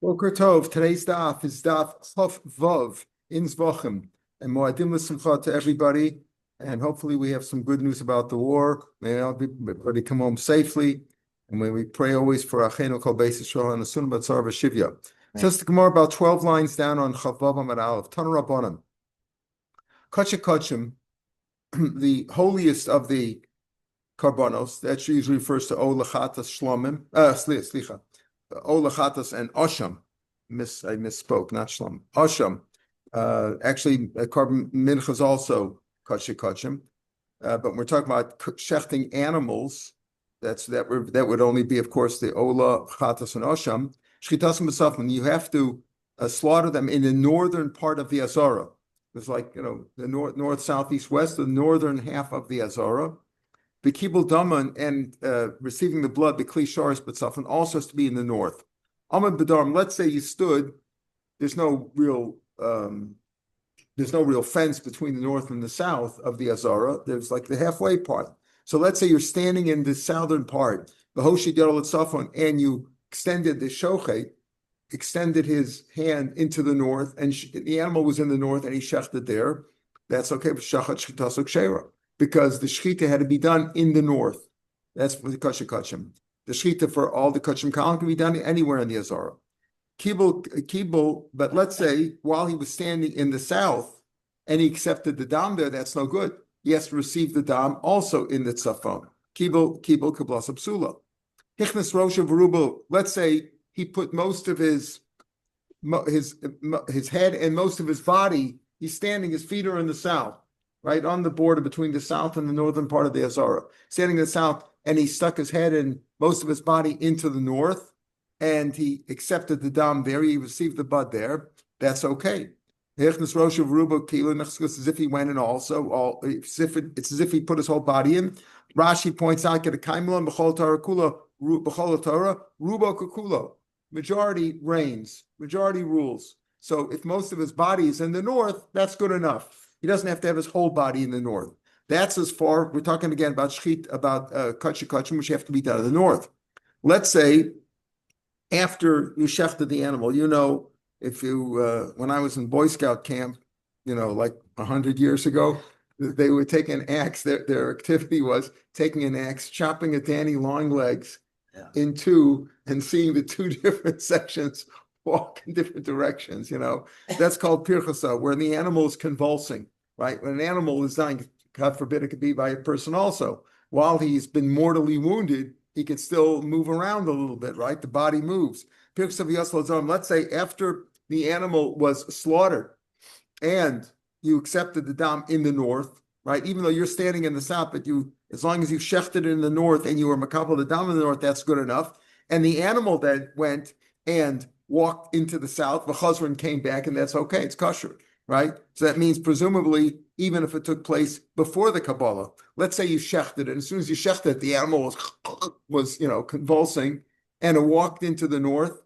Boker Tov. Today's daf is daf Chof Vov in Zbachim, and Moadim L'Simcha to everybody. And hopefully we have some good news about the war. May everybody come home safely. And when we pray always for Achenu Kol Beis Yisrael and Asun Batzar V'Shivya. Says the Gemara about 12 lines down on Chav Vav Amud Aleph. Tana Rabbanan. Kachim Kachim, the holiest of the karbanos. That usually refers to Olachatas Shlomim. Slicha. Olachatas and Osham. I misspoke, not Shlom. Osham. Actually, carbon mincha is also kachim. But we're talking about shechting animals. That would only be, of course, the Ola, Chatas, and Osham. Shchitasim b'safman. You have to slaughter them in the northern part of the Azara. It's like, the north, south, east, west, the northern half of the Azara. The kibul daman and receiving the blood, the kli sharis b'safman, also has to be in the north. Amad b'darm. Let's say you stood. There's no real fence between the north and the south of the Azara. There's like the halfway part. So let's say you're standing in the southern part, the Hoshi Yadol Tzafon, and you extended the shochet, extended his hand into the north, and the animal was in the north, and he shechted there. That's okay for shachat shchitasuk shera, because the shechita had to be done in the north. That's for the kachim. The shechita for all the kachim kalam can be done anywhere in the Azara. Kibul, but let's say while he was standing in the south and he accepted the dam there, that's no good. He has to receive the dam also in the tzafon. Kibul kablas psula. Hichnas rosha v'rubo. Let's say he put most of his head and most of his body. He's standing. His feet are in the south, right on the border between the south and the northern part of the Azara. Standing in the south, and he stuck his head and most of his body into the north. And he accepted the dam there, he received the bud there, that's okay. It's as if he went in also, it's as if he put his whole body in. Rashi points out, majority reigns, majority rules. So if most of his body is in the north, that's good enough. He doesn't have to have his whole body in the north. That's as far, we're talking again about shchit, about kachim, which have to be done in the north. Let's say, after you shechted the animal, if you, when I was in Boy Scout camp, like 100 years ago, they would take an axe. Their activity was taking an axe, chopping a Danny long legs in two, and seeing the two different sections walk in different directions. That's called pirchasa, where the animal is convulsing. Right, when an animal is dying, God forbid, it could be by a person also. While he's been mortally wounded, he could still move around a little bit, right? The body moves. Let's say after the animal was slaughtered and you accepted the dam in the north, right? Even though you're standing in the south, but as long as you shechted it in the north and you were makabel the dam in the north, that's good enough. And the animal then went and walked into the south, the chazran came back, and that's okay. It's kosher, right? So that means presumably, even if it took place before the Kabbalah, let's say you shechted it, and as soon as you shechted it, the animal was convulsing, and it walked into the north,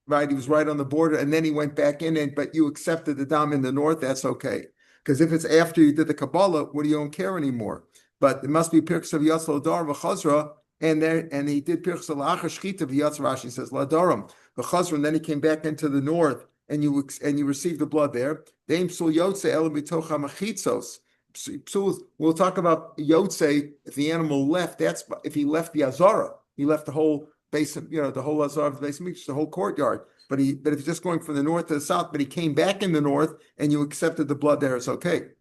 right? He was right on the border, and then he went back in, but you accepted the dam in the north, that's okay. Because if it's after you did the Kabbalah, you don't care anymore. But it must be Pirks of Yatzal Dar v'chazra, and he did Pirks of La'achar Shchita v'Yatz. Rashi says Ladaram v'chazra, and then he came back into the north, and you received the blood there. We'll talk about Yotze if the animal left. That's if he left the Azara. He left the whole basin, the whole Azara of the basin, the whole courtyard. But if he's just going from the north to the south, but he came back in the north and you accepted the blood there, it's okay.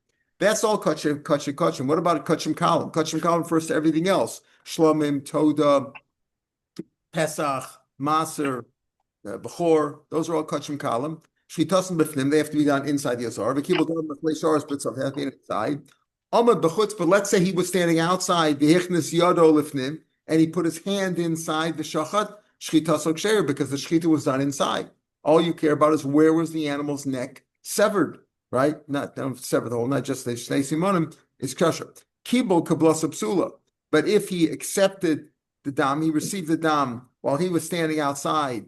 That's all kachim. What about kachim kalam? Kachim kalam refers to everything else. Shlomim, Toda, Pesach, Maser, Bechor, those are all kachim kalam. Shchitasim b'fnim, they have to be done inside the Azar. But kibul dam b'chlei sharas b'tzav, they have to be inside. Amad b'chutz, but let's say he was standing outside the hichnas yado lifnim, and he put his hand inside the shachat, shchitasok sheir, because the shchita was done inside. All you care about is where was the animal's neck severed, right? Don't sever the whole, not just the shnei simonim, it's kosher. Kibul kablas psula. But if he accepted the dam, he received the dam while he was standing outside,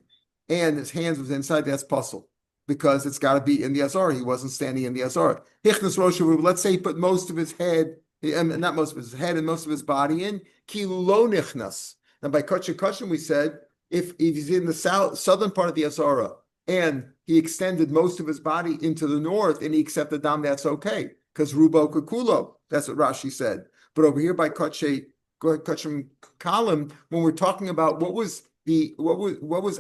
and his hands was inside, that's puzzle. Because it's got to be in the Azara. He wasn't standing in the Azara. Hichnas Roshavu, let's say he put most of his head, not most of his head and most of his body in, Kilu lo nichnas. And by kachim we said, if he's in the southern part of the Azara and he extended most of his body into the north and he accepted dam, that's okay. Because Rubo Kukulo, that's what Rashi said. But over here by Kachim Kalim, when we're talking about what was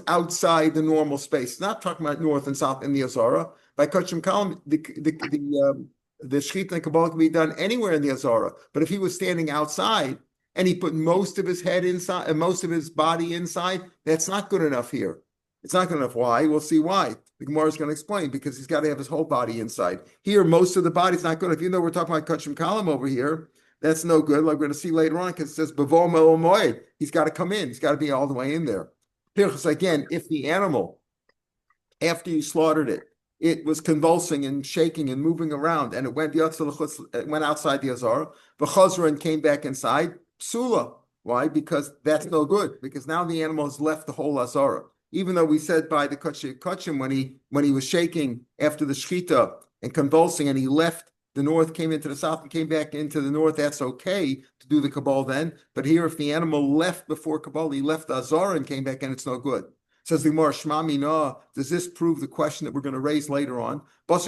outside the normal space, not talking about north and south in the Azara. By Kachim Kalim, the Shechita and Kabbalah can be done anywhere in the Azara. But if he was standing outside and he put most of his head inside and most of his body inside, that's not good enough here. It's not good enough. Why? We'll see why. The Gemara is going to explain, because he's got to have his whole body inside. Here, most of the body's not good. If you know we're talking about Kachim Kalim over here, that's no good. Like we're going to see later on, because it says Bavo Melo Moed. He's got to come in. He's got to be all the way in there. Because again, if the animal, after you slaughtered it, it was convulsing and shaking and moving around, and it went outside the Azar, V'chazra, and came back inside, Psula. Why? Because that's no good. Because now the animal has left the whole Azara. Even though we said by the Kachim, when he was shaking after the Shechita and convulsing, and he left the north, came into the south, and came back into the north, that's okay to do the Kabbalah then. But here, if the animal left before Kabbalah, he left the Azara and came back in, it's no good. Says the Gemara, Shma Mina, does this prove the question that we're going to raise later on? If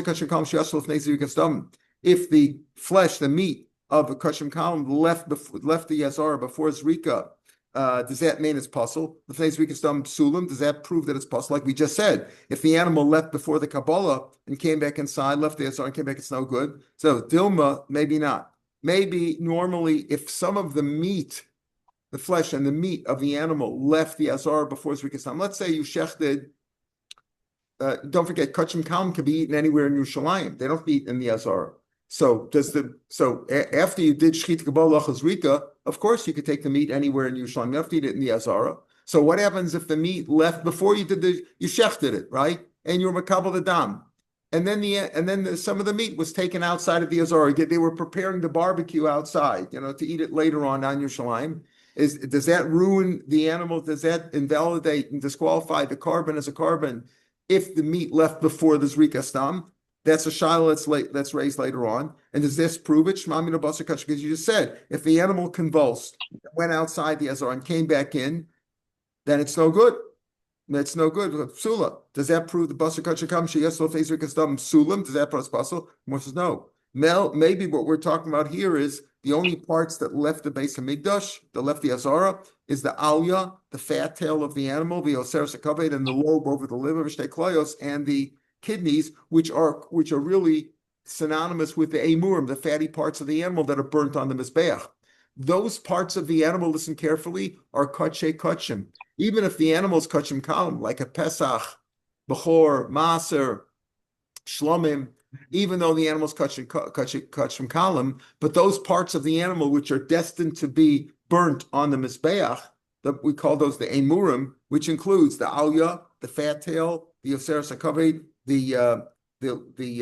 the flesh, the meat of the Kachim Kalim left the Azara before Zrika, does that mean it's possible? Does that prove that it's possible? Like we just said, if the animal left before the Kabbalah and came back inside, left the Azara and came back, it's no good. So Dilma, maybe not. Maybe normally if some of the meat, the flesh and the meat of the animal left the Azara before Zrikasam. Let's say you shechted, don't forget, Kachim Kalim can be eaten anywhere in Yerushalayim. They don't be eaten in the Azara. So after you did Shechita Kabbalah Chazrika, of course you could take the meat anywhere in Yerushalayim. You have to eat it in the Azara. So what happens if the meat left before you shechted it, right? And you were makabel the dam. And then some of the meat was taken outside of the Azara. They were preparing the barbecue outside, to eat it later on Yerushalayim. Does that ruin the animal? Does that invalidate and disqualify the carbon as a carbon if the meat left before the Zrika Stam? That's a shiloh that's raised later on. And does this prove it? Because you just said, if the animal convulsed, went outside the Azar and came back in, then it's no good. That's no good. Psula. Does that prove the Basar Kachakam Sheyesel Fezrikas Dam Sulam? Does that prove possible? More says no. Maybe what we're talking about here is the only parts that left the base of Migdash, that left the Azara, is the Alya, the fat tail of the animal, the Oseres HaKaved, and the lobe over the liver, Vishtei Kloyos, and the kidneys, which are really synonymous with the emurim, the fatty parts of the animal that are burnt on the mizbeach. Those parts of the animal, listen carefully, are kachei kachim. Even if the animal is kachim kalim, like a pesach, bechor, maser, shlomim, even though the animal is kachim kalim, but those parts of the animal which are destined to be burnt on the mizbeach, we call those the emurim, which includes the alya, the fat tail, the oseres hakaved, the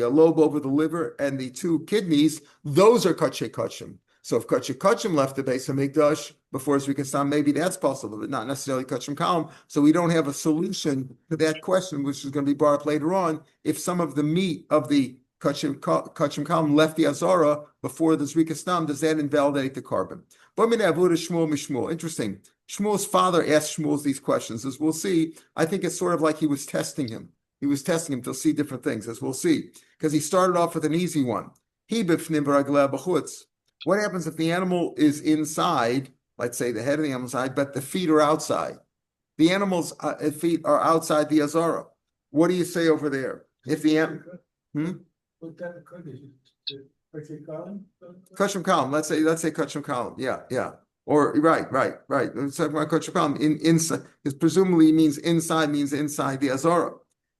lobe over the liver, and the two kidneys. Those are kachei kachim. So if kachei kachim left the base of Mikdash before Zrikasam, maybe that's possible, but not necessarily kachim kalim. So we don't have a solution to that question, which is going to be brought up later on. If some of the meat of the kachim kalim left the Azara before the Zrikasam, does that invalidate the carbon? Interesting. Shmuel's father asked Shmuel these questions. As we'll see, I think it's sort of like he was testing him. He was testing him to see different things, as we'll see. Because he started off with an easy one. What happens if the animal is inside, let's say the head of the animal inside, but the feet are outside? The animal's feet are outside the Azara. What do you say over there? If the animal... Kachim kalim. Let's say kachim kalim. Yeah. Or right. Let's talk about kachim kalim. Inside, because presumably means inside the Azara.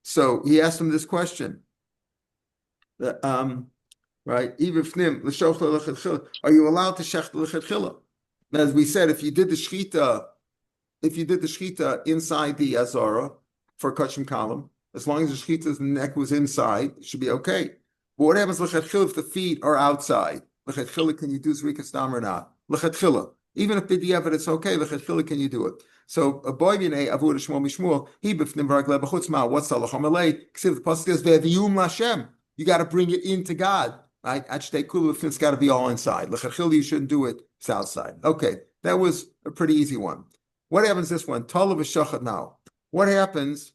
So he asked him this question. Right? Are you allowed to shech l'chadchila? As we said, if you did the shechita inside the Azara for kachim kalim, as long as the shechita's neck was inside, it should be okay. But what happens l'chadchila if the feet are outside? L'chadchila, can you do zrikas dam or not? L'chadchila. Even if b'diavad it's okay, l'chadchila, can you do it? So a boy b'nei avur shmuel mishmuel he b'fnim v'ragle b'chutz ma. What's the lacham alei? Ksiv the pasuk says ve'viyum l'Hashem. You got to bring it into God, right? Achdei kulu, it's got to be all inside. L'chadchila, you shouldn't do it south side. Okay, that was a pretty easy one. What happens this one? Talav v'shachad now. What happens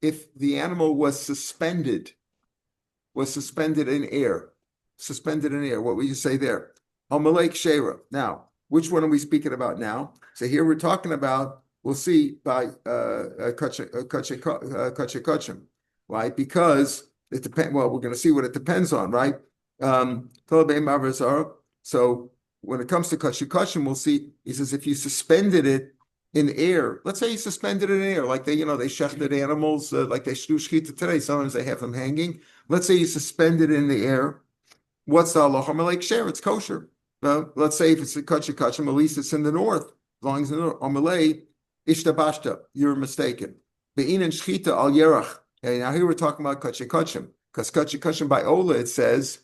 if the animal was suspended in air? Suspended in air. What would you say there? Amalek Shera. Now, which one are we speaking about now? So here we're talking about, we'll see by kachim, right? Because it depends. Well, we're going to see what it depends on, right? So when it comes to kachim, we'll see. He says if you suspended it in air, let's say you suspended it in air, like they shechted animals, like they do shechita today. Sometimes they have them hanging. Let's say you suspended it in the air. What's the halacha? Amalek share, it's kosher. Let's say if it's a kachim, at least it's in the north. As long as it's in the north, amalek ishtabashta, you're mistaken. Be'in and shechita al yerach. Okay, now here we're talking about kachim, because kachim by Ola it says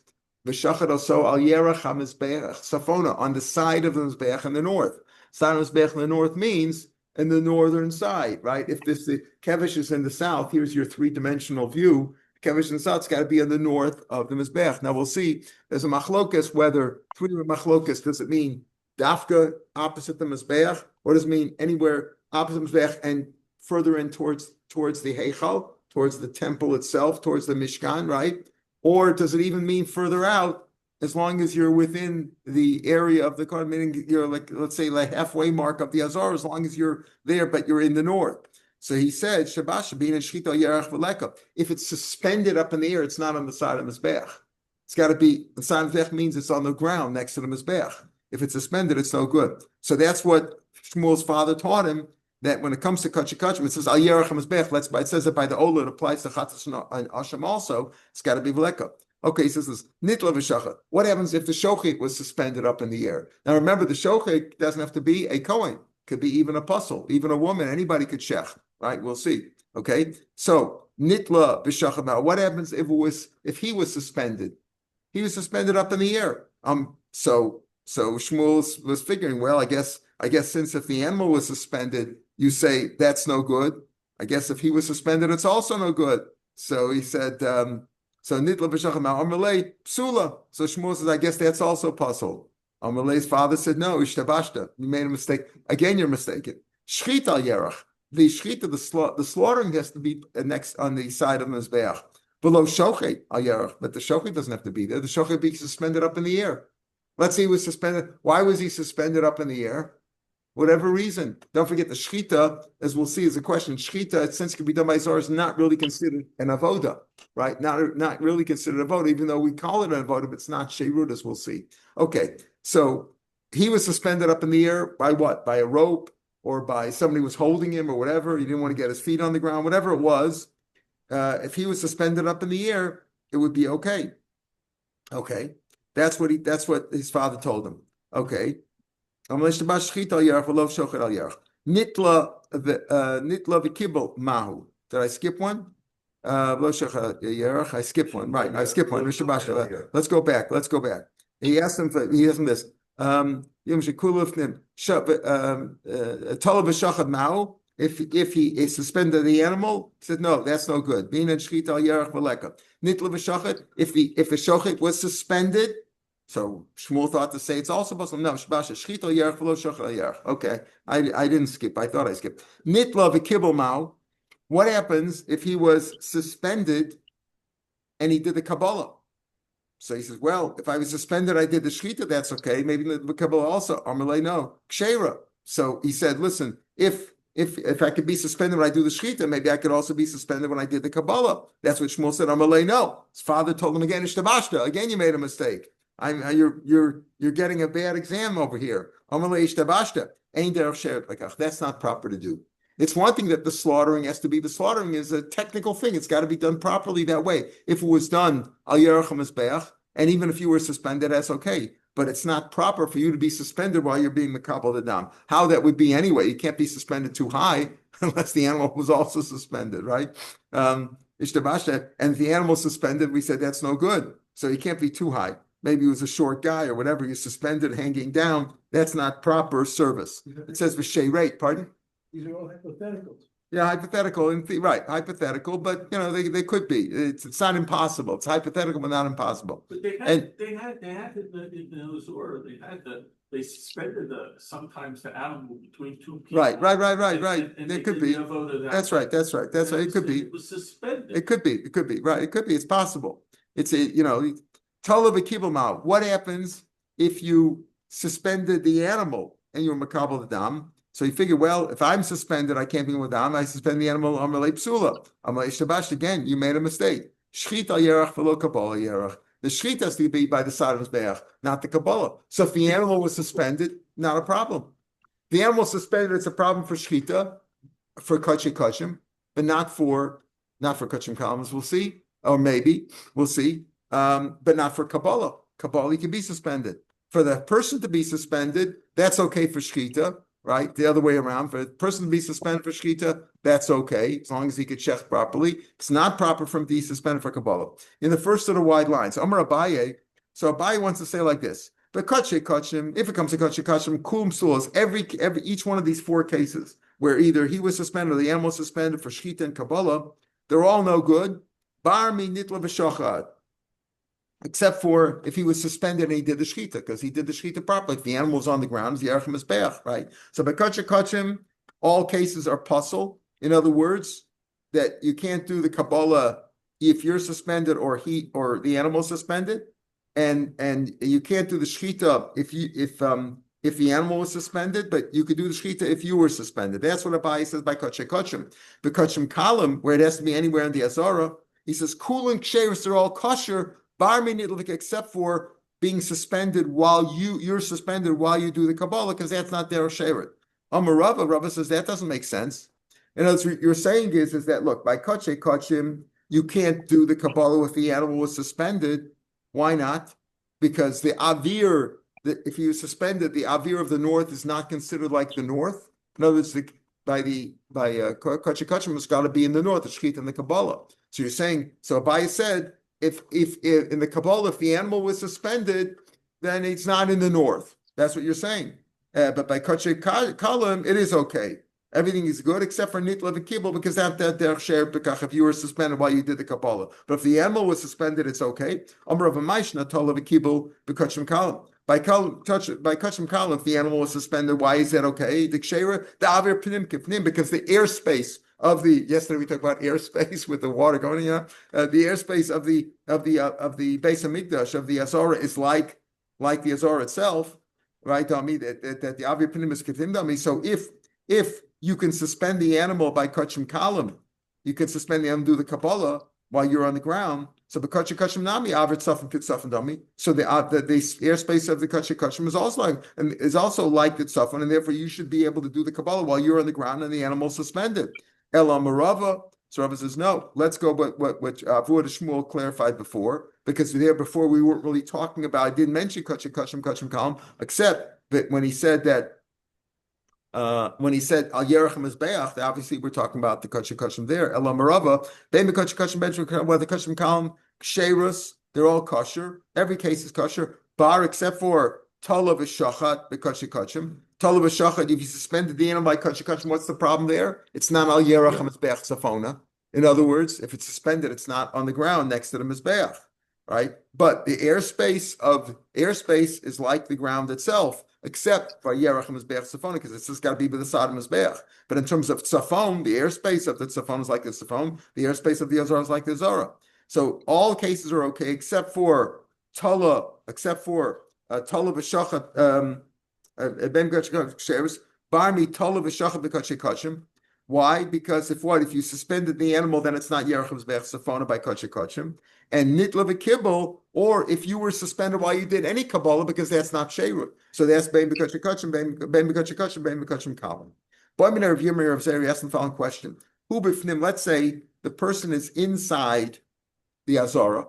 v'shachad also al yerach hamizbeach safona, on the side of the mizbeach in the north. Side of the mizbeach in the north means in the northern side, right? If the kevish is in the south, here's your three-dimensional view. Kevish in the south, it's got to be in the north of the mizbeach. Now we'll see. There's a machlokas whether does it mean dafka opposite the mizbeach, or does it mean anywhere opposite the mizbeach and further in towards the heichal, towards the temple itself, towards the mishkan, right? Or does it even mean further out, as long as you're within the area of the Kohen, meaning you're like, let's say, like halfway mark of the Azar, as long as you're there, but you're in the north. So he said, Shabash, being in Shchita Yerach V'leka. If it's suspended up in the air, it's not on the side of the Mizbeach. It's got to be, the side of the Mizbeach means it's on the ground next to the Mizbeach. If it's suspended, it's no good. So that's what Shmuel's father taught him, that when it comes to kachim, it says al yerach hamizbeach. It says that by the Ola, it applies to chatas and asham also. It's got to be v'leka. Okay, he says this nitla v'shachat. What happens if the shochet was suspended up in the air? Now remember, the shochet doesn't have to be a kohen. Could be even a puzzle, even a woman. Anybody could shech. Right? We'll see. Okay, so nitla v'shachat. Now, what happens if he was suspended? He was suspended up in the air. So Shmuel was figuring, well, I guess since if the animal was suspended, you say that's no good. I guess if he was suspended, it's also no good. So he said, so nitla v'shacham amalei psula. So Shmuel says, I guess that's also puzzle. Amalei's father said, no, ishtabashta. You made a mistake. Again, you're mistaken. Shchit al yerach. The shchita, the slaughtering has to be next on the side of the mizbeach. Below shochet al yerach, but the shochet doesn't have to be there. The shochet be suspended up in the air. Let's say he was suspended. Why was he suspended up in the air? Whatever reason. Don't forget the shchita, as we'll see, is a question. Shchita, since it can be done by Zohar, is not really considered an avoda, right? Not really considered a avoda, even though we call it an avoda, but it's not sheirut, as we'll see. Okay, so he was suspended up in the air by what? By a rope, or by somebody was holding him, or whatever. He didn't want to get his feet on the ground, whatever it was. If he was suspended up in the air, it would be okay. Okay, that's what his father told him. Okay. Nitla v'kibel mahu. Did I skip one? I skipped one. Right, I skipped one. Let's go back. He asked him this. If he suspended the animal, he said, no, that's no good. If the shochet was suspended, so Shmuel thought to say it's also possible. No, okay, I didn't skip. I thought I skipped. Nitla v'kibel ma'u. What happens if he was suspended and he did the Kabbalah? So he says, well, if I was suspended, I did the shchita, that's okay. Maybe the Kabbalah also. Amalei, no, kshera. So he said, listen, if I could be suspended when I do the shchita, maybe I could also be suspended when I did the Kabbalah. That's what Shmuel said. Amalei, no. His father told him again, ishtabashta. Again, you made a mistake. You're getting a bad exam over here. Amalei ishtabashta. Ain't derech sheret lekach. That's not proper to do. It's one thing that the slaughtering has to be. The slaughtering is a technical thing. It's got to be done properly that way. If it was done al yerach hamizbeach, and even if you were suspended, that's okay. But it's not proper for you to be suspended while you're being makabel the dam. How that would be anyway? You can't be suspended too high unless the animal was also suspended, right? And if the animal's suspended, we said that's no good. So you can't be too high. Maybe he was a short guy or whatever. You're suspended, hanging down. That's not proper service. It says v'shei rate. Pardon? These are all hypotheticals. Yeah, hypothetical, right? Hypothetical, but they could be. It's not impossible. It's hypothetical, but not impossible. But they had it in the Azor. They had the they suspended sometimes the animal between two people. Right. And There they could did be. the avodah That's right. It could be. It was suspended. It could be. Right. It could be. It's possible. It's Talav Kibelmal. What happens if you suspended the animal and you're makabel the dam? So you figure, well, if I'm suspended, I can't be with dam. I suspend the animal. Amalei psula. Amalei shabash. Again, you made a mistake. Shchit al yerach v'lo kabbalah yerach. The shchit has to be by the side of his not the kabbalah. So if the animal was suspended, not a problem. The animal suspended, it's a problem for shchita, for kachim kachim, but not for kachim columns. We'll see, or maybe we'll see, but not for kabbalah. Kabbalah can be suspended. For the person to be suspended, that's okay for shchita, right? The other way around. For the person to be suspended for shchita, that's okay, as long as he could check properly. It's not proper for him to be suspended for kabbalah. In the first of the wide lines, Amar Abaye, so Abaye wants to say like this. But kachim, if it comes to kachim, kum sulas, every each one of these four cases where either he was suspended or the animal was suspended for shchita and kabbalah, they're all no good. Bar mi nitla v'shachad, except for if he was suspended and he did the shchita, because he did the shchita properly. If the animal was on the ground, the yerachim is beach, right? So by kachim, all cases are puzzle. In other words, that you can't do the kabbalah if you're suspended or the animal suspended. And you can't do the shchita if the animal was suspended, but you could do the shchita if you were suspended. That's what Abaye says by kachim. The kachim column, where it has to be anywhere in the azara, he says kulin ksheris are all kosher, bar minitlik, except for being suspended while you're suspended while you do the kabbalah, because that's not their sheret. Amar Rava says that doesn't make sense. In other words, what you're saying is that look, by kachim, you can't do the kabbalah if the animal was suspended. Why not? Because the avir, if he was suspended, the avir of the north is not considered like the north. In other words, kachim has got to be in the north, the shchita and the kabbalah. So you're saying, so Abaye said, if in the kabbalah, if the animal was suspended, then it's not in the north. That's what you're saying. But by kachim, it is okay. Everything is good except for nitla v'kibul, because they're shared bekach if you were suspended while you did the kabbalah. But if the animal was suspended, it's okay. Amar of a maishna tola v'kibul b'kachim kalam. By kachim kalam, if the animal was suspended, why is that okay? The ksheira, the avir pnim kifnim, because the airspace of the, yesterday we talked about airspace with the water going, the airspace of the Beis Hamikdash, of the Azara, is like the Azara itself, right? Dami, that the avir pnim is kifnim dami. So if you can suspend the animal by kachim kalam, you can suspend the animal, do the kabbalah while you're on the ground. So the kachim nami avir tzafim kitzafim dami. So the airspace of the kachim is also like the tzafim, and therefore you should be able to do the kabbalah while you're on the ground and the animal suspended. Elam Rava. So Rava says no. Let's go. What Avuad Shmuel clarified before, because before we weren't really talking about. I didn't mention kachim kalam, except that when he said that. When he said al yerachim is beach, obviously we're talking about the kachim there. Elam Rava. Bein the kachim where the kachim kalam ksherus, they're all kosher. Every case is kosher, bar except for talav v'shachat the kachim. Talav v'shachat, if you suspended the animal by kachim, what's the problem there? It's not al yerachim is beach safona. In other words, if it's suspended, it's not on the ground next to the mizbeach, right? But the airspace is like the ground itself, except for yerach mizbeach safon, because it's just got to be by the side of mizbeach. But in terms of tzafon, the airspace of the tzafon is like the tzafon. The airspace of the azara is like the azara. So all cases are okay except for tala, v'shachat ben kachim barmi tala v'shachat b'kachim. Why? Because if you suspended the animal, then it's not yerach mizbeach safona by kachim. And nitla v'kibul, or if you were suspended while you did any kabbalah, because that's not sheirut. So that's bein b'kachim, bein b'kachim kalam. Rav Meir Shapiro asked the following question: Who b'fnim? Let's say the person is inside the azara,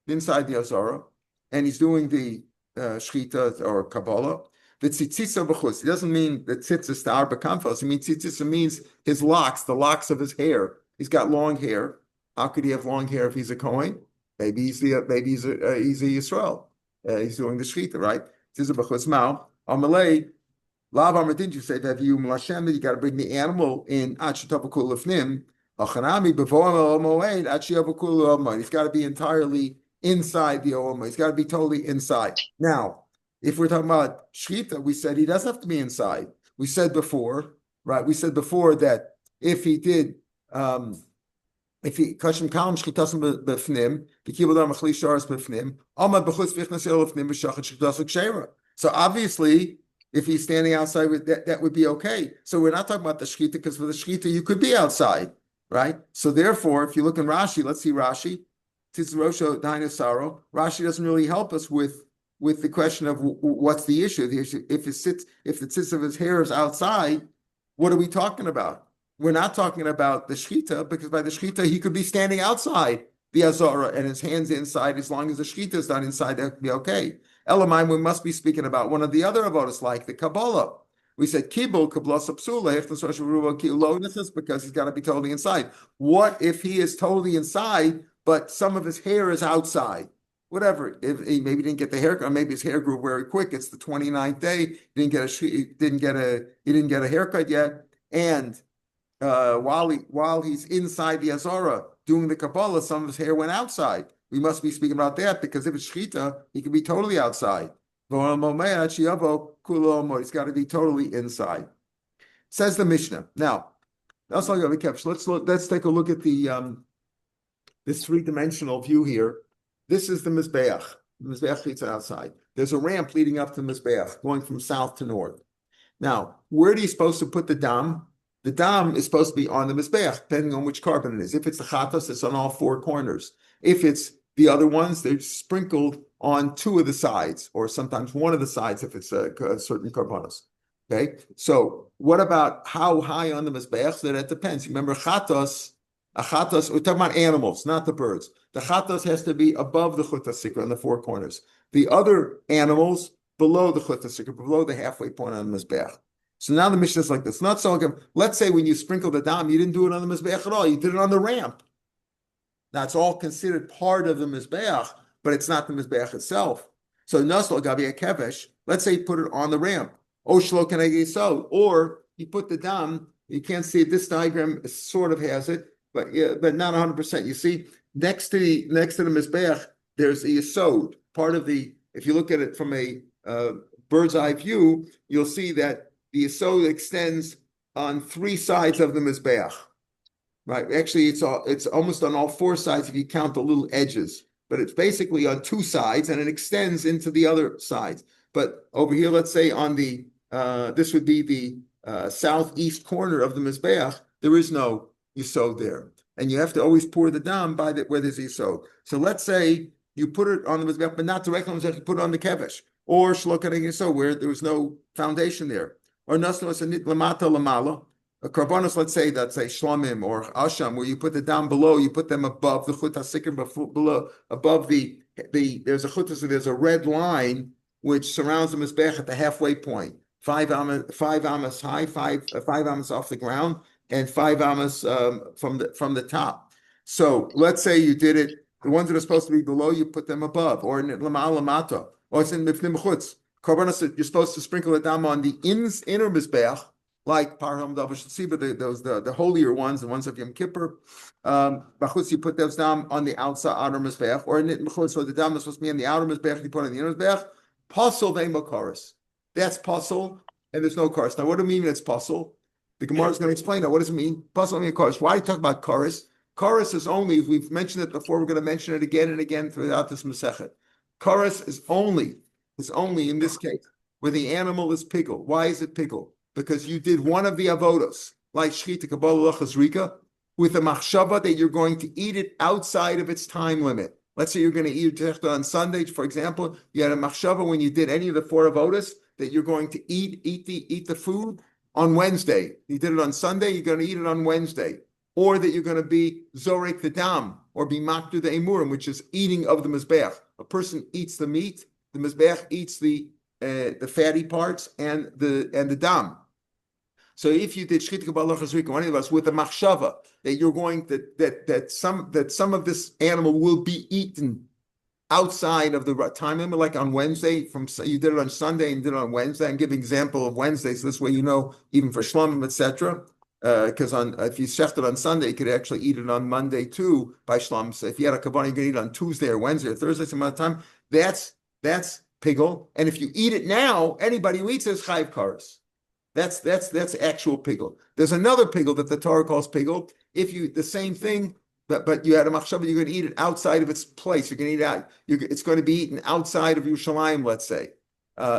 and he's doing the shchita or kabbalah. The tzitzisa b'chutz. It doesn't mean the tzitzis to arba kanfos. It means tzitzisa means his locks, the locks of his hair. He's got long hair. How could he have long hair if he's a Kohen? Maybe he's a Yisrael. He's doing the shechita, right? Tzitzis b'chutz mouth. Amalei lav amar didn't you say that you Lashem that you got to bring the animal in achetavakul lefnim? Achanami b'voam moed achetavakul. He's got to be entirely inside the olam. He's got to be totally inside. Now, If we're talking about shchita, we said he doesn't have to be inside. We said before, right? We said before that if he did, if he kashim kalam shchitasim b'fnim, v'kibul dar machli sharas b'fnim, amad b'chutz v'chnas yel b'fnim v'shachat shchitasim kshera. So obviously, if he's standing outside, that would be okay. So we're not talking about the shchita, because for the shchita you could be outside, right? So therefore, if you look in Rashi, let's see Rashi, Titzrosho Dainasaro. Rashi doesn't really help us with the question of what's the issue. The issue, if the tzitz of his hair is outside, what are we talking about? We're not talking about the shchita, because by the shchita he could be standing outside the azara and his hands inside. As long as the shchita is not inside, that would be okay. Elamai, we must be speaking about one of the other avodas, like the Kabbalah. We said kibul kablas psula because he's got to be totally inside. What if he is totally inside, but some of his hair is outside? Whatever. If he maybe didn't get the haircut, or maybe his hair grew very quick. It's the 29th day. He didn't get a haircut yet. And while he's inside the azara doing the Kabbalah, some of his hair went outside. We must be speaking about that, because if it's shchita, he could be totally outside. He's got to be totally inside. Says the Mishnah. Now, let's take a look at the this three-dimensional view here. This is the Mizbeach. The Mizbeach shchita outside. There's a ramp leading up to the Mizbeach, going from south to north. Now, where are you supposed to put the dam? The dam is supposed to be on the Mizbeach, depending on which carbon it is. If it's the chatos, it's on all four corners. If it's the other ones, they're sprinkled on two of the sides, or sometimes one of the sides if it's a certain carbonos. Okay, so what about how high on the Mizbeach? So that depends. Remember, chatos, we're talking about animals, not the birds. The chatos has to be above the chut hasikra on the four corners. The other animals below the chut hasikra, below the halfway point on the Mizbeach. So now the Mishnah is like this. Not so. Let's say when you sprinkle the dam, you didn't do it on the Mizbeach at all. You did it on the ramp. That's all considered part of the Mizbeach, but it's not the Mizbeach itself. So Nasl Gabi Kevesh, let's say you put it on the ramp. Oshlo Kanegi, or you put the dam, you can't see it. This diagram sort of has it, but not 100%. You see, next to the Mizbeach, there's a Yesod. Part of the, if you look at it from a bird's eye view, you'll see that the Yesod extends on three sides of the Mizbeach. Right. Actually, it's almost on all four sides if you count the little edges, but it's basically on two sides and it extends into the other sides. But over here, let's say on the this would be the southeast corner of the Mizbeach, there is no yesod there, and you have to always pour the dam by where there's yesod. So let's say you put it on the Mizbeach, but not directly on the Mizbeach, you put it on the kevesh, or shlokanei yesod where there was no foundation there, or nasnos anit lamata lamala. A karbonos, let's say that's a shlamim or asham, where you put the down below, you put them above the chut hasikr, below, above the there's a chut, so there's a red line which surrounds the mizbech at the halfway point. 5 amas high, 5 amas off the ground, and 5 amas from the top. So let's say you did it. The ones that are supposed to be below, you put them above, or in lamal lamata, or it's in mifnim chutz. Karbonos, you're supposed to sprinkle it down on the inner mizbech, like Parham Davashitsi, but the holier ones, the ones of Yom Kippur. Bachutz, you put those down on the outer mizbech, or in Mechutz, so the dam is supposed to be on the outer mizbech, you put it on the inner mizbech. Pasul ve'mo karis. That's pasul, and there's no karis. Now, what do you mean it's pasul? The Gemara is going to explain that. What does it mean? Pasul mean karis. Why do you talk about karis? Karis is only, we've mentioned it before, we're going to mention it again and again throughout this Masechet. Karis is only in this case where the animal is piggle. Why is it piggle? Because you did one of the avodos, like shchita kabbalah chazrika, with a machshava that you're going to eat it outside of its time limit. Let's say you're going to eat it on Sunday, for example. You had a machshava when you did any of the 4 avodos that you're going to eat the food on Wednesday. You did it on Sunday, you're going to eat it on Wednesday. Or that you're going to be zorek the dam, or be makdu the emurim, which is eating of the mizbeach. A person eats the meat, the mizbeach eats the fatty parts and the dam. So if you did shchita kabbalah chazrika, one of us with a machshava that you're going that some of this animal will be eaten outside of the time limit, like on Wednesday. You did it on Sunday and did it on Wednesday. I'm giving example of Wednesdays. So this way, even for shlamim, etc. Because if you shechted on Sunday, you could actually eat it on Monday too by shlamim. So if you had a kavanah, you could eat it on Tuesday or Wednesday or Thursday, some amount of time. That's pigel, and if you eat it now, anybody who eats it is chayiv kares. That's actual pigel. There's another pigel that the Torah calls pigel. If you the same thing, but you had a machshava, you're going to eat it outside of its place. You're going to eat it out. It's going to be eaten outside of Yerushalayim, let's say.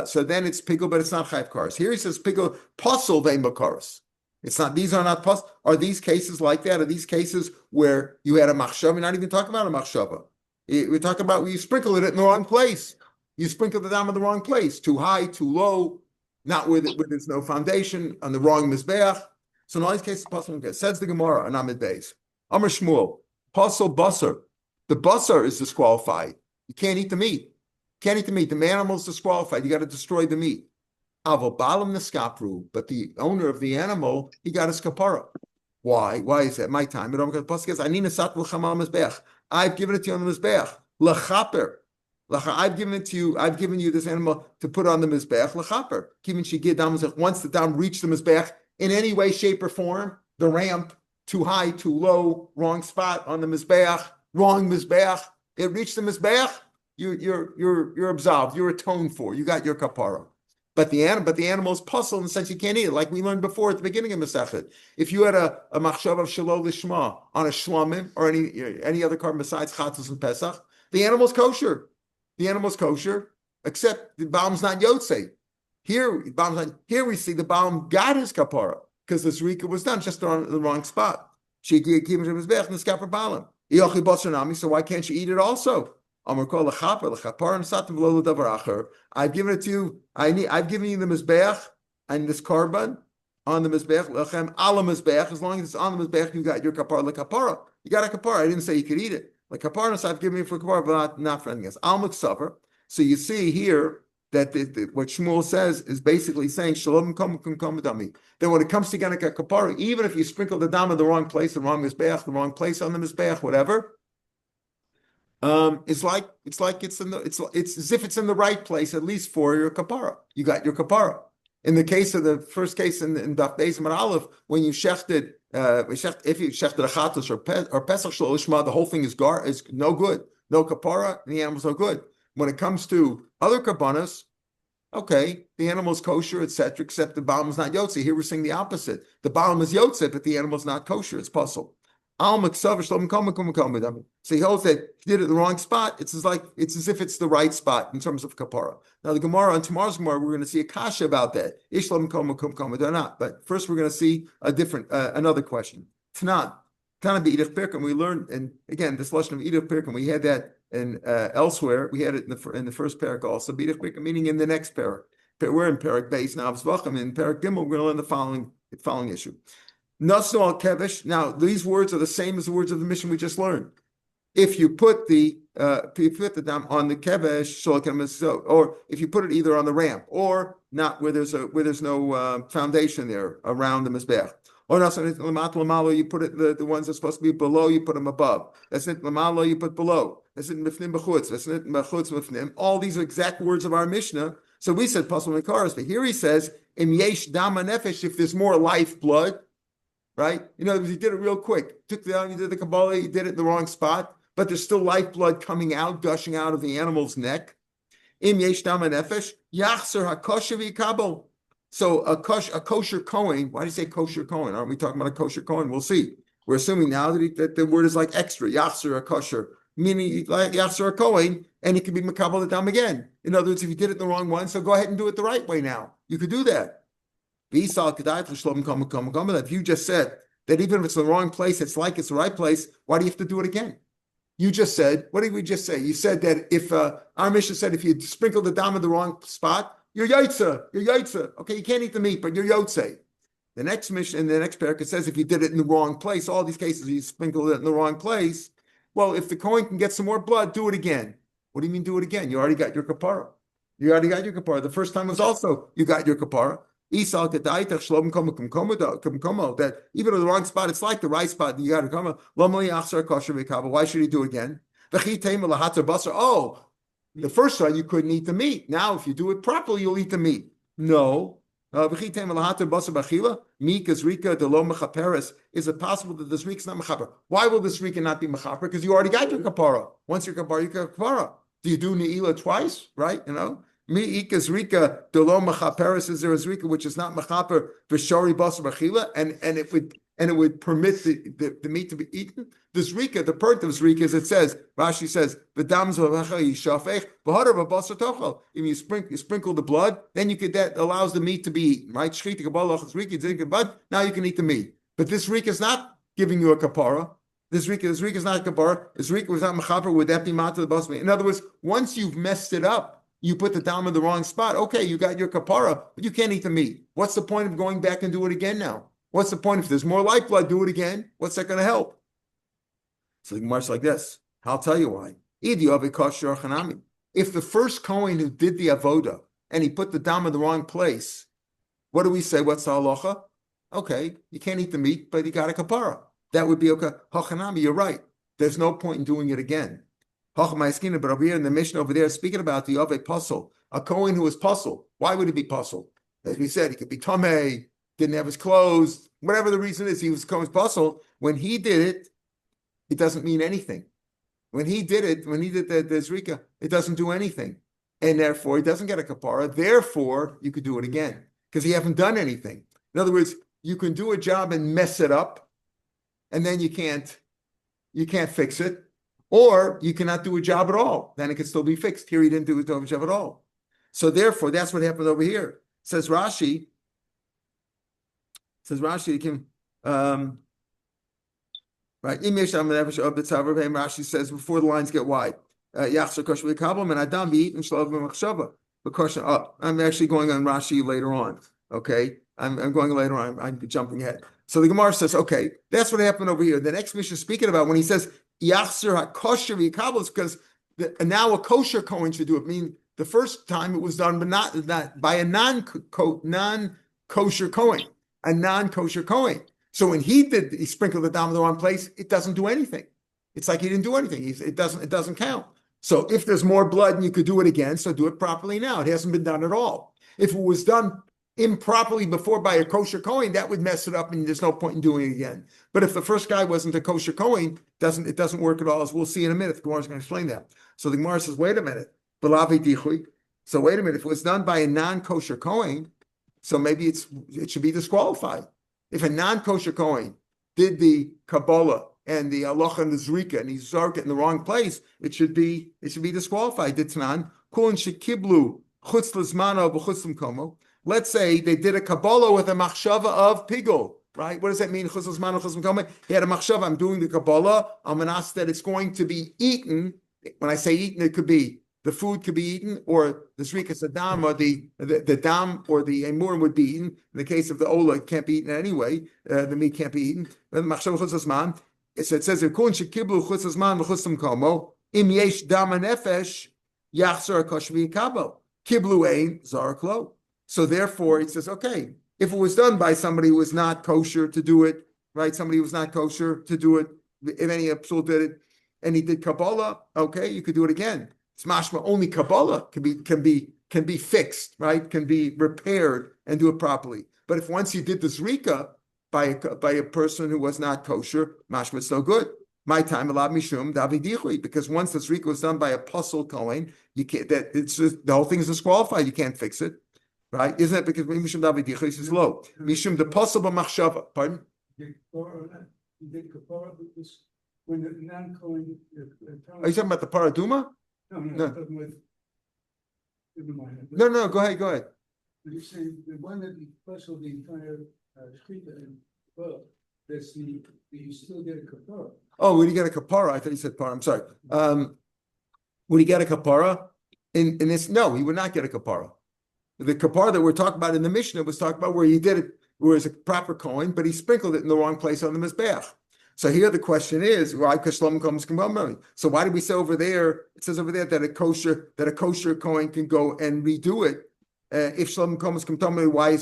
So then it's pigel, but it's not chayiv kares. Here he says pigel posel vein bakares. It's not. These are not posel. Are these cases like that? Are these cases where you had a machshava? We're not even talking about a machshava. We're talking about where you sprinkled it in the wrong place. You sprinkled the dam in the wrong place. Too high, too low. Not where there's no foundation, on the wrong mizbeach. So in all these cases, posel says the Gemara on Amid Beis. Amar Shmuel, posel basar. The basar is disqualified. You can't eat the meat. Can't eat the meat. The animal's disqualified. You got to destroy the meat. Aval balam neskapru, but the owner of the animal, he got his kapara. Why? Why is that? My time. I've given it to you on the mizbeach. Lachaper. I've given it to you. I've given you this animal to put on the mizbeach. Lachaper. Once the dam reached the mizbeach in any way, shape, or form, the ramp too high, too low, wrong spot on the mizbeach, wrong mizbeach. It reached the mizbeach. You're absolved. You're atoned for. You got your kapara. But the animal's puzzle in the sense you can't eat it, like we learned before at the beginning of Masechet. If you had a machshav of shalol lishma on a shlamim or any other carbon besides chatzos and pesach, the animal's kosher. The animal's kosher, except the baum's not yotzei. Here we see the baum got his kapara because the zrika was done just on the wrong spot. So why can't you eat it also? I've given it to you. I've given you the mizbeach and this korban on the mizbeach. Lechem ala mizbeach. As long as it's on the mizbeach, you got your kapara. The kapara, you got a kapara. I didn't say you could eat it. Like kapara, I've given you for kapara, but not for anything else. Al miksaver. So you see here that what Shmuel says is basically saying shalom kum dami. That when it comes to getting a kapara, even if you sprinkle the dam in the wrong place, the wrong mizbeach, the wrong place on the mizbeach, whatever. It's as if it's in the right place, at least for your kapara. You got your kapara. In the case of the first case in Daf Beis Amar Aleph, when you shechted, if you shechted a chatos or pesach shelo lishma, the whole thing is no good, no kapara, and the animal's no good. When it comes to other karbanos, okay, the animal's kosher, etc., except the baum is not yotze. Here we're saying the opposite. The baum is yotze, but the animal's not kosher. It's puzzle. So he holds that if you did it in the wrong spot, it's as if it's the right spot in terms of kapara. Now the Gemara, on tomorrow's Gemara, we're going to see a kasha about that. Or not. But first we're going to see a different, another question. Tanan be'idach pirkum, we learned, and again, this lesson of idach pirkum, we had that in elsewhere. We had it in the first parak also. Be'idach pirkum, meaning in the next parak. We're in parak base now. Zbachim in parak gimel. We're going to learn the following issue. Nasu al kevesh. Now these words are the same as the words of the mission we just learned. If you put the dam on the kevesh, or if you put it either on the ramp or not where there's no foundation there around the mizbeach, or you put it the ones that's supposed to be below, you put them above. That's it lamalo, you put below. That's it mifnim b'chutz. That's it b'chutz mifnim. All these are exact words of our Mishnah. So we said pasal mekaros, but here he says im yesh dama nefesh, if there's more life blood. Right? You know, he did it real quick. Took it down, you did the Kabbalah, you did it in the wrong spot, but there's still lifeblood coming out, gushing out of the animal's neck. Im yesh dam nefesh, yachzer hakosher v'yikabel. So a kosher Kohen, why do you say kosher Kohen? Aren't we talking about a kosher Kohen? We'll see. We're assuming now that the word is like extra, yachzer hakosher, meaning like yachzer Kohen, and it can be makabel the dam again. In other words, if you did it the wrong one, so go ahead and do it the right way now. You could do that. If you just said that even if it's the wrong place, it's like it's the right place, why do you have to do it again? You just said, what did we just say? You said that if our Mishnah said if you sprinkle the dam in the wrong spot, you're yaitza. Okay, you can't eat the meat, but you're yotze. The next Mishnah in the next parak, it says if you did it in the wrong place, all these cases you sprinkled it in the wrong place. Well, if the Kohen can get some more blood, do it again. What do you mean do it again? You already got your kapara. The first time was also you got your kapara. That even in the wrong spot, it's like the right spot. You got to come. Why should he do it again? Oh, the first time you couldn't eat the meat. Now, if you do it properly, you'll eat the meat. No. Is it possible that the zrika is not mechaper? Why will the zrika not be mechaper? Because you already got your kapara. Once your kapara, you got kapara. Do you do ne'ilah twice? Right? You know. Mi ikas rika delo machaperes, is there a zrika which is not machaper v'shari basar b'chila, and it would permit the meat to be eaten. The zrika, the pert of zrika, as it says, Rashi says, v'dam zevachal yishafech v'hadar b'basar tochel. If you sprinkle the blood, then that allows the meat to be eaten, right? Shchita kabbalah zrika, but now you can eat the meat. But this zrika is not giving you a kapara. This rika is not a kapara. This rika was not mechaper. Would that be mata the basar? In other words, once you've messed it up, you put the dam in the wrong spot. Okay, you got your kapara, but you can't eat the meat. What's the point of going back and do it again now? What's the point? If there's more lifeblood, do it again. What's that going to help? So the Gemara's like this. I'll tell you why. If the first Kohen who did the avoda and he put the dam in the wrong place, what do we say? What's the halacha? Okay, you can't eat the meat, but you got a kapara. That would be okay. Hachanami, you're right. There's no point in doing it again. But over here in the Mishnah over there, speaking about the Ave Puzzle, a Kohen who was puzzled. Why would he be puzzled? As we said, he could be Tameh, didn't have his clothes, whatever the reason is, he was puzzled. When he did it, it doesn't mean anything. When he did the Zrika, it doesn't do anything. And therefore, he doesn't get a kapara. Therefore, you could do it again because he haven't done anything. In other words, you can do a job and mess it up, and then you can't fix it. Or you cannot do a job at all. Then it can still be fixed. Here he didn't do a job at all. So therefore, that's what happened over here. Says Rashi, you can, right? Rashi says before the lines get wide. I'm actually going on Rashi later on. Okay. I'm going later on. I'm jumping ahead. So the Gemara says, okay, that's what happened over here. The next Mishnah is speaking about when he says, Yachzer HaKosher V'Yikabel, because now a kosher Kohen should do it. I mean, the first time it was done, but not by a non-kosher Kohen, a non-kosher Kohen. So when he sprinkled the dam in the wrong place, it doesn't do anything. It's like he didn't do anything. It doesn't count. So if there's more blood and you could do it again, so do it properly now. It hasn't been done at all. If it was done improperly before by a kosher Kohen, that would mess it up and there's no point in doing it again. But if the first guy wasn't a kosher Kohen, it doesn't work at all, as we'll see in a minute. The Gemara is going to explain that. So the Gemara says, wait a minute. So wait a minute. If it was done by a non-kosher Kohen, so maybe it should be disqualified. If a non-kosher Kohen did the Kabbalah and the halacha and the Zrika and he zarked it in the wrong place, it should be disqualified. Ditnan, kulin shekiblu chutz lezmano b'chutz l'mkomo. Let's say they did a Kabbalah with a machshava of pigul, right? What does that mean? He had a machshava. I'm doing the Kabbalah. I'm going to ask that it's going to be eaten. When I say eaten, it could be the food could be eaten, or the zrikas adam, or the dam or the emur would be eaten. In the case of the ola, it can't be eaten anyway. The meat can't be eaten. It says im yesh dam nefesh yachzor kashvi kabel kiblu ein zarklo. So therefore, it says, okay, if it was done by somebody who was not kosher to do it, right? Somebody who was not kosher to do it, if any absol did it, and he did Kabbalah, okay, you could do it again. It's mashma, only Kabbalah can be fixed, right? Can be repaired and do it properly. But if once you did the Zrika by a person who was not kosher, mashma, it's no good. My time allowed mishum davidichui, because once the Zrika was done by a puzzle Kohen, you can't. The whole thing is disqualified. You can't fix it. Right? Isn't it because Mishum David Yichis is low? Mishum the possible machshava. Pardon? When the non-Kohen. Are you talking about the paraduma? No. Go ahead. You're saying the one that puzzled the entire shechita and well, that's you still get a kapara. Oh, would he get a kapara? I thought he said para. I'm sorry. Would he get a kapara? In this, no, he would not get a kapara. The kapara that we're talking about in the Mishnah was talking about where he did it, where it's a proper Kohen, but he sprinkled it in the wrong place on the Mizbeach. So here the question is, why Kashlam comes Kamamari? So why did we say over there, it says over there that a kosher Kohen can go and redo it. If Shalom comes Kamamari, why does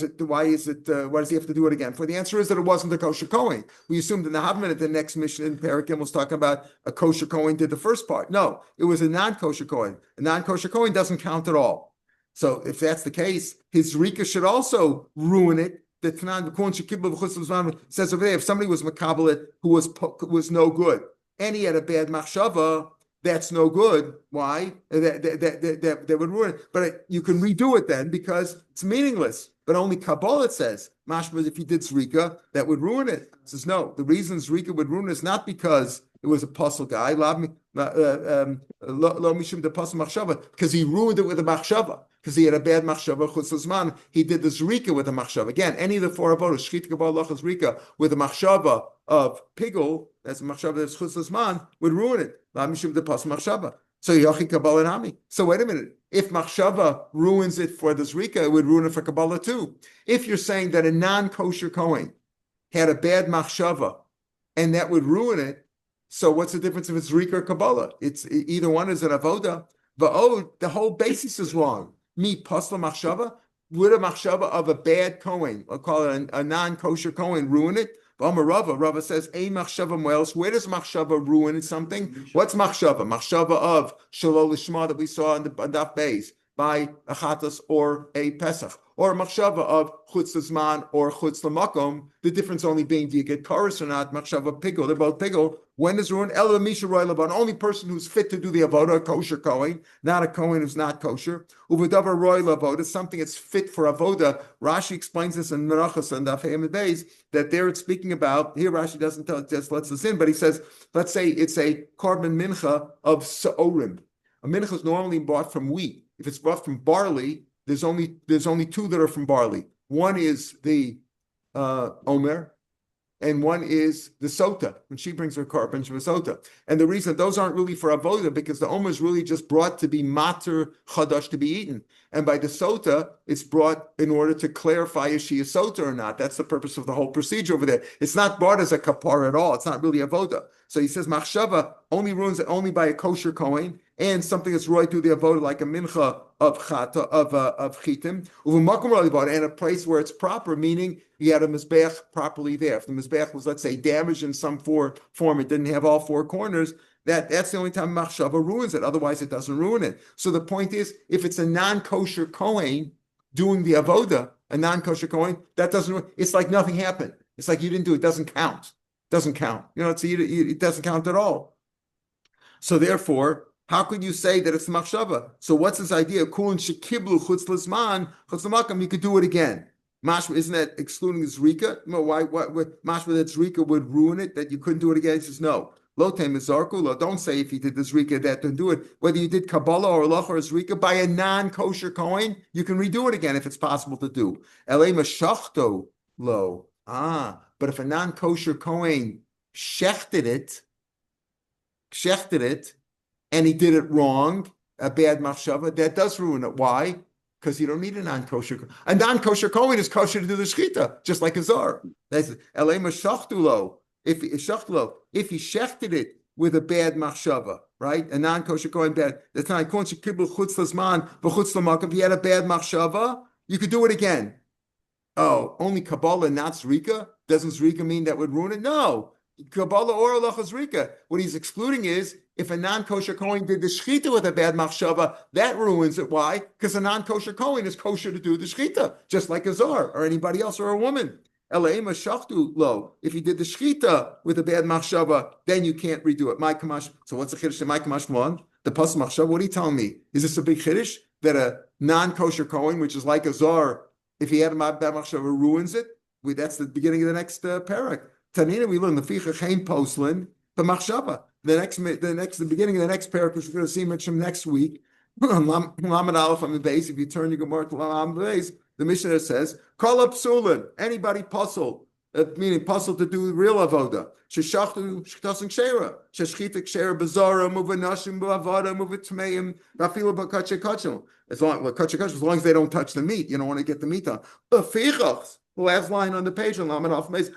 he have to do it again? For the answer is that it wasn't a kosher Kohen. We assumed in the Havman at the next Mishnah in Parakim was talking about a kosher Kohen did the first part. No, it was a non-kosher Kohen. A non-kosher Kohen doesn't count at all. So if that's the case, his Rika should also ruin it. The Tanan says over there, if somebody was makabelit who was no good, and he had a bad machshava, that's no good. Why? That would ruin it. But you can redo it then because it's meaningless. But only Kabbalah says, mashma, if you did Zrika, that would ruin it. It says, no, the reason Zrika would ruin it is not because it was a puzzle guy, because he ruined it with a machshava, because he had a bad machshava, chutz l'zman, he did the Zrika with a machshava. Again, any of the four avodas, shchit, kabbalah, lachas, Zrika, with a machshava of pigul, that's a machshava that's chutz l'zman, would ruin it. So Yochi Kabbalah Nami. So wait a minute. If Machshava ruins it for the Zrika, it would ruin it for Kabbalah too. If you're saying that a non-kosher Kohen had a bad Machshava and that would ruin it, so what's the difference if it's Zrika or Kabbalah? It's either one is an Avoda. But the whole basis is wrong. Me, Pasla Machshava, would a Machshava of a bad Kohen, I'll call it a non-kosher Kohen, ruin it? Rava says, "A machshava moels." Where does machshava ruin something? What's machshava? Machshava of shalol lishma that we saw on the Daf Beis by a chatas or a pesach, or machshava of chutz l'zman or chutz l'makom. The difference only being, do you get chorus or not? Machshava pigul, they're both pigul. When is ruin? Ela misha roy laban. Only person who's fit to do the avoda, a kosher kohen, not a kohen who's not kosher. Uvedavar roy lavoda, something that's fit for avoda. Rashi explains this in Merachos and Daf Hayomi that there it's speaking about. Here Rashi doesn't tell, just lets us in, but he says, let's say it's a carbon mincha of sa'orim. A mincha is normally bought from wheat. If it's bought from barley, there's only two that are from barley. One is the omer, and one is the sota. When she brings her carbon, she was sota. And the reason those aren't really for avoda, because the omer is really just brought to be mater chadash, to be eaten. And by the sota, it's brought in order to clarify if she is sota or not. That's the purpose of the whole procedure over there. It's not brought as a kapar at all. It's not really avoda. So he says machshava only ruins it only by a kosher kohen and something that's right through the avoda, like a mincha of chata of chitim, and a place where it's proper, meaning you had a mizbeach properly there. If the mizbeach was, let's say, damaged in some form, it didn't have all four corners. That's the only time machshava ruins it. Otherwise, it doesn't ruin it. So the point is, if it's a non-kosher kohen doing the avoda, a non-kosher kohen, that doesn't. It's like nothing happened. It's like you didn't do it. Doesn't count. Doesn't count. It doesn't count at all. So therefore, how could you say that it's machshava? So what's this idea? Kulin shekiblu chutz l'zman, chutz l'makam. You could do it again. Mashma, isn't that excluding the zrika? No, why? Mashma, that zrika would ruin it. That you couldn't do it again. He says no. Lo temizarku. Lo. Don't say if you did the zrika that don't do it. Whether you did kabbalah or loch or zrika by a non-kosher kohen, you can redo it again if it's possible to do. Elei mashachto lo. But if a non-kosher kohen shechted it, and he did it wrong, a bad machshava, that does ruin it. Why? Because you don't need a non-kosher. A non-kosher kohen is kosher to do the shechita, just like a zar. That's elema shachtulo. If he shechted it with a bad machshava, right? A non-kosher kohen bad. That's not kon shekibul chutz l'zman v'chutz l'makam. If he had a bad machshava, you could do it again. Oh, only Kabbalah, not Zrika? Doesn't Zrika mean that would ruin it? No. Kabbalah or Halacha Zrika. What he's excluding is if a non-kosher Kohen did the Shechita with a bad machshava, that ruins it. Why? Because a non-kosher Kohen is kosher to do the Shechita, just like a Zar or anybody else or a woman. Elaima Shachtu lo. If he did the Shechita with a bad machshava, then you can't redo it. My Kamash. So what's the Chiddush in my Kamash one? The Pas machshava. What are you telling me? Is this a big Chiddush that a non-kosher Kohen, which is like a Zar, if he had a bad machshava, ruins it? That's the beginning of the next parak. Tanina, we learn the ficha chain poslin the machshava. The beginning of the next parak, which we're going to see mentioned next week. Lamed Aleph on the base. If you turn your Gemara to Lamed base, the Mishnah says, "Call up Sulin." Anybody puzzle, meaning puzzle to do real avoda. Sheshachtu shchitasin kshera, sheshchita kshera bezara muvanashim bavada muvatmeim rafila bakachekachel. As long as they don't touch the meat, you don't want to get the meat on. Fichachs. The last line on the page on Lamed Aleph is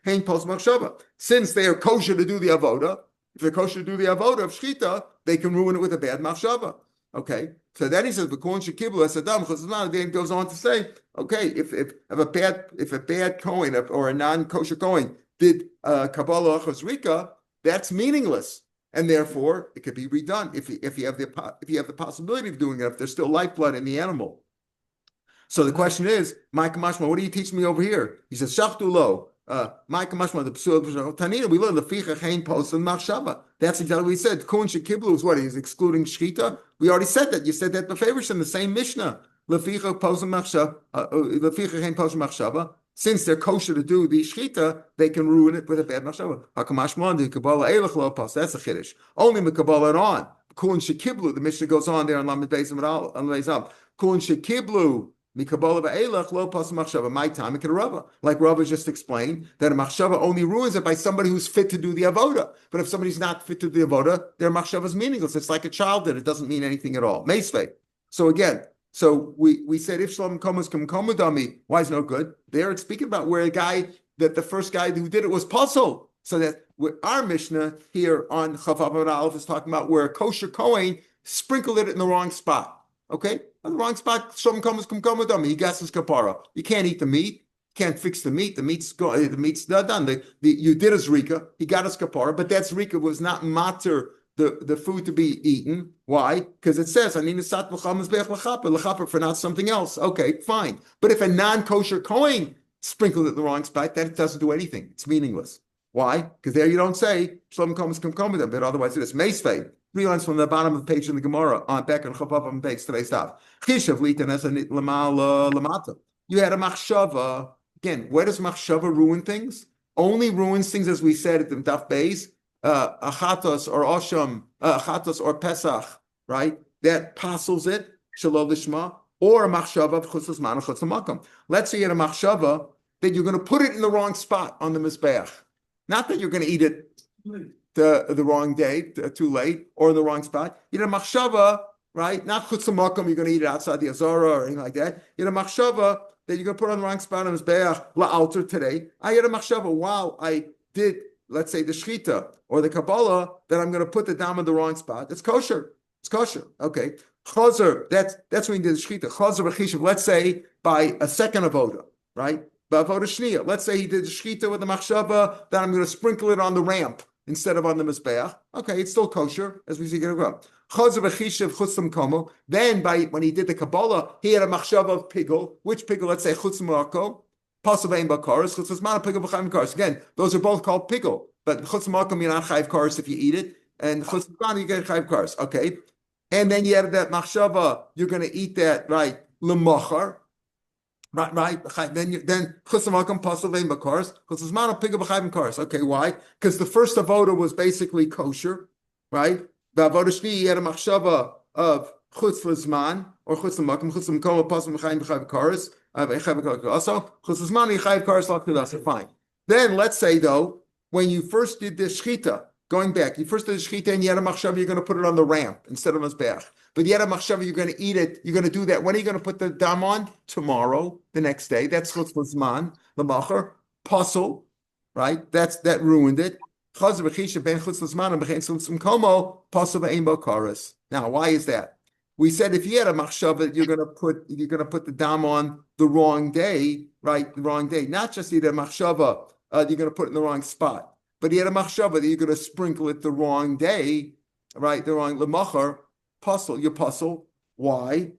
hein pos machshava. Since they are kosher to do the avoda, if they're kosher to do the avoda of shchita, they can ruin it with a bad machshava. Okay, so then he says v'kol shekiblu esadam chazman. Then goes on to say, okay, if a bad kohen or a non-kosher kohen did kabbalah or zrika, that's meaningless, and therefore it could be redone if you have the possibility of doing it, if there's still lifeblood in the animal. So the question is, Mike Mashma, what do you teach me over here? He says, Shachtu lo. Micah Mashma, the Psul Tanina, we learned the Ficha Chain Post and Machshava. That's exactly what we said. Kun Shekiblu is what? He's excluding Shchita. We already said that. You said that before in the same Mishnah. Leficha Post and Machshava, Leficha Chain Post and Machshava. Since they're kosher to do the Shchita, they can ruin it with a bad Machshava. Hakamashman, the Kabbalah Eilach Lo Post. That's a Chiddush. Only Mekabbalah and on. Kun Shekiblu, the Mishnah goes on there on Lamed Beis and Lays up. Kun Shekiblu. My time, it can Rava. Like Rava just explained, that a machshava only ruins it by somebody who's fit to do the avoda. But if somebody's not fit to do the avoda, their machshava is meaningless. It's like a child did. It doesn't mean anything at all. Meisvei. So again, we said if shalom komas come komodami, why is no good? There it's speaking about where the first guy who did it was puzzled. So that our Mishnah here on Chavav Aleph is talking about where a kosher Kohen sprinkled it in the wrong spot. Okay, on the wrong spot. He got his kapara. You can't eat the meat. Can't fix the meat. The meat's done. You did his rika. He got his kapara, but that's rika was not matter the food to be eaten. Why? Because it says lechaper for not something else. Okay, fine. But if a non-kosher kohen sprinkled it in the wrong spot, that doesn't do anything. It's meaningless. Why? Because there you don't say shalom komas come them, but otherwise it is meisvei. 3 lines from the bottom of the page in the Gemara on back on Chavav on page today's stuff. Chishav litan as a lamata. You had a machshava. Again, where does machshava ruin things? Only ruins things, as we said at the Daf Beis, achatos or osham, achatos or pesach, right? That passels it, shalom lishma, or a machshava of chutzas man chutz makam. Let's say you had a machshava that you're going to put it in the wrong spot on the mizbeach. Not that you're going to eat it the wrong day, too late, or in the wrong spot. You had a machshava, right? Not chutz makam, you're going to eat it outside the azara or anything like that. You had a machshava that you're going to put on the wrong spot on mizbeach la'alter today. I had a machshava while I did, let's say, the shchita or the kabbalah, that I'm going to put the dam in the wrong spot. It's kosher. It's kosher. Okay. Chazer, that's when you did the shchita. Chazer v'chishav, let's say by a second avoda, right? By avoda shniya. Let's say he did the shchita with the machshava, that I'm going to sprinkle it on the ramp instead of on the mizbeach. Okay, it's still kosher, as we see it go. Chazer v'chishav chutzim komo. Then when he did the kabbalah, he had a machshava of pigel. Which pigel? Let's say chutzim marko. Possible aim bakaris. Chutzim man pigel b'chayim karis. Again, those are both called pigel. But chutzim marko, you're not chayv karis if you eat it, and chutzim man you get chayv karis. Okay. And then you have that machshava, you're going to eat that, right, lemachar, right. Then chutzim possible vein bakars, chutzim pigel b'chayim karis. Okay, why? Because the first avoda was basically kosher, right? The avoda shni, you had a machshava of chutz lizman or chutzim kol possible b'chayim karis. Also, chutzim yichayim karis l'akudasa. Fine. Then let's say though, when you first did the shchita. Going back, you first did the shchita and you had a machshava, you're going to put it on the ramp instead of mizbeach. But you had a machshava, you're going to eat it, you're going to do that. When are you going to put the dam on? Tomorrow, the next day. That's chutz l'zman, the macher, puzzle, right? That ruined it. Chazer v'chisha ben chutz l'zman and b'chein tzum komo, puzzle v'ein bo kares. Now, why is that? We said if you had a machshava, you're going to put the dam on the wrong day, right? The wrong day. Not just either machshava, you're going to put it in the wrong spot. But he had a machshava that you're going to sprinkle it the wrong day, right? The wrong lemachar, puzzle. You puzzle. Why?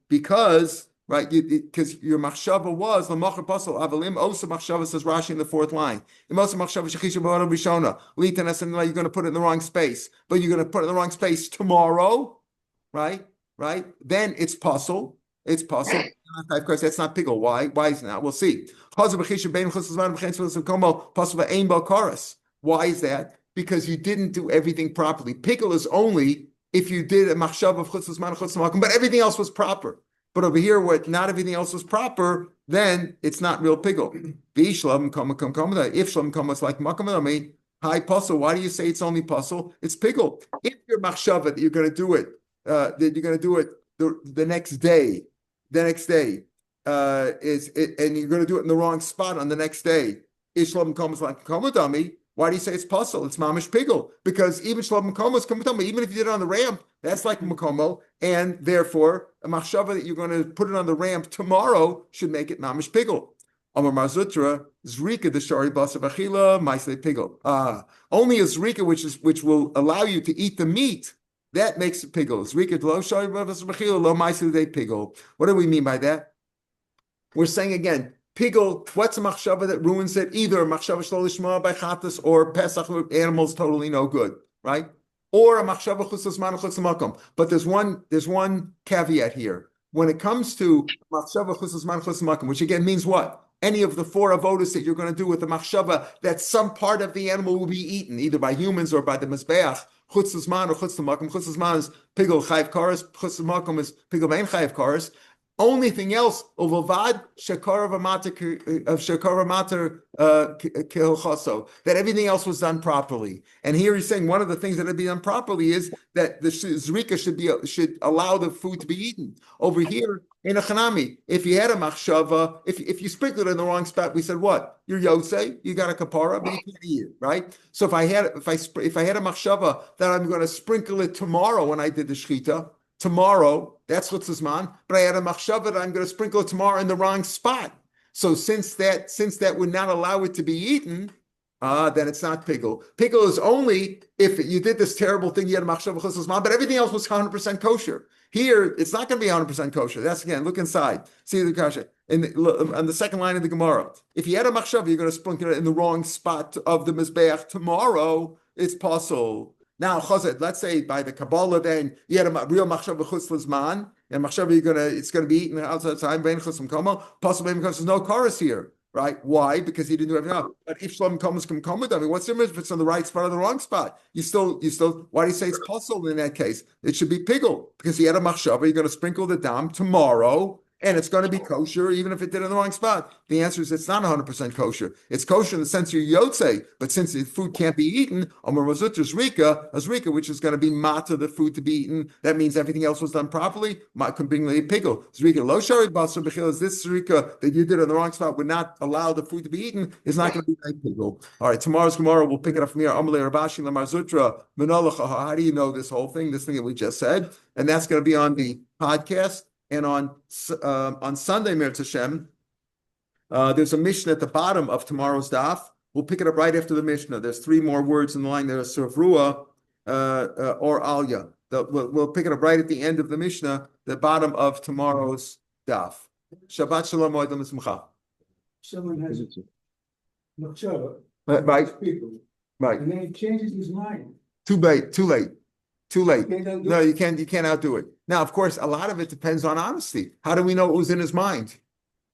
Because because your machshava was lemachar puzzle. Avalim osa machshava, says Rashi in the 4th line. Imosa machshava shechisha b'hara rishona. Litanas, and you're going to put it in the wrong space. But you're going to put it in the wrong space tomorrow, right? Then it's puzzle. It's puzzle. Of course, that's not pigel. Why? Why is that? We'll see. Why is that? Because you didn't do everything properly. Pigel is only if you did a machshav of chutzim, but everything else was proper. But over here, what not everything else was proper, then it's not real pigel. If shlam is like makam, high puzzle. Why do you say it's only puzzle? It's pigel. If your machshava that you're going to do it, that you're going to do it the next day. The next day and you're going to do it in the wrong spot on the next day. Ishlam comes like komadami. Why do you say it's puzzle? It's mamish pigel, because even shlom makomo is komadami. Even if you did it on the ramp, that's like makomo, and therefore a machshava that you're going to put it on the ramp tomorrow should make it mamish pigel. Amar Marzutra zrika the shari basa v'achila ma'aseh pigel. Only a zrika which will allow you to eat the meat. That makes it pigel. What do we mean by that? We're saying again, Pigel, what's a machshava that ruins it? Either a machshava shlo lishma by chatas or Pesach animals totally no good, right? Or a machshava chutz zman chutz makom. But there's one caveat here. When it comes to machshava chutz zman chutz makom, which again means what? Any of the 4 avodas that you're going to do with the machshava, that some part of the animal will be eaten, either by humans or by the mizbeach. Chutz zman or chutz makom. Chutz zman is pigel chayv kares. Chutz makom is pigel mein chayv kares. Only thing else, that everything else was done properly. And here he's saying one of the things that had been done properly is that the zrika should allow the food to be eaten. Over here in a chanami, if you had a machshava, if you sprinkled it in the wrong spot, we said what? You're yotze, you got a kapara, but you can't eat it, right? So if I had a machshava that I'm going to sprinkle it tomorrow when I did the shechita. Tomorrow, that's what's zman, but I had a machshava that I'm going to sprinkle it tomorrow in the wrong spot. So since that would not allow it to be eaten, then it's not pigel. Pigel is only if you did this terrible thing, you had a machshava chutz zman, but everything else was 100% kosher. Here, it's not going to be 100% kosher. That's again, look inside, see the kasha. On the second line of the Gemara, if you had a machshava, you're going to sprinkle it in the wrong spot of the mizbeach tomorrow, it's possible. Now, Chazet, let's say by the Kabbalah, then you had a real machshava chutz l'zman, and machshava it's gonna be eaten outside time. Vein chutz m'kama, possibly because there's no chorus here, right? Why? Because he didn't do everything else. But if shlom comes come with, I mean, what's the difference if it's on the right spot or the wrong spot? You still. Why do you say it's possible in that case? It should be pigel because he had a machshava. You're going to sprinkle the dam tomorrow. And it's going to be kosher even if it did in the wrong spot. The answer is it's not 100% kosher. It's kosher in the sense you're yotze, but since the food can't be eaten, a zrika, which is going to be mata, the food to be eaten, that means everything else was done properly. Can bring the pigel. Zrika lo shari basar b'chil, this zrika that you did in the wrong spot would not allow the food to be eaten. Is not going to be a pigel. All right, tomorrow's Gemara we'll pick it up from here. Amalei Rabashi Lamar Zutra Menolacha. How do you know this whole thing? This thing that we just said, and that's going to be on the podcast. And on Sunday, Mir Hashem, there's a Mishnah at the bottom of tomorrow's daf. We'll pick it up right after the Mishnah. There's 3 more words in the line. There's Survrua or Alya. We'll pick it up right at the end of the Mishnah, the bottom of tomorrow's daf. Shabbat Shalom Moed L'Mismcha. Someone has a machshava. Right. People, Right. and then he changes his mind. Too late. They don't do No, it. you can't outdo it. Now, of course, a lot of it depends on honesty. How do we know what was in his mind?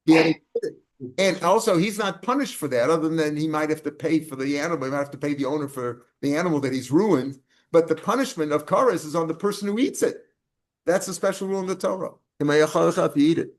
And also, he's not punished for that, other than he might have to pay for the animal. He might have to pay the owner for the animal that he's ruined. But the punishment of kares is on the person who eats it. That's a special rule in the Torah. If you eat it.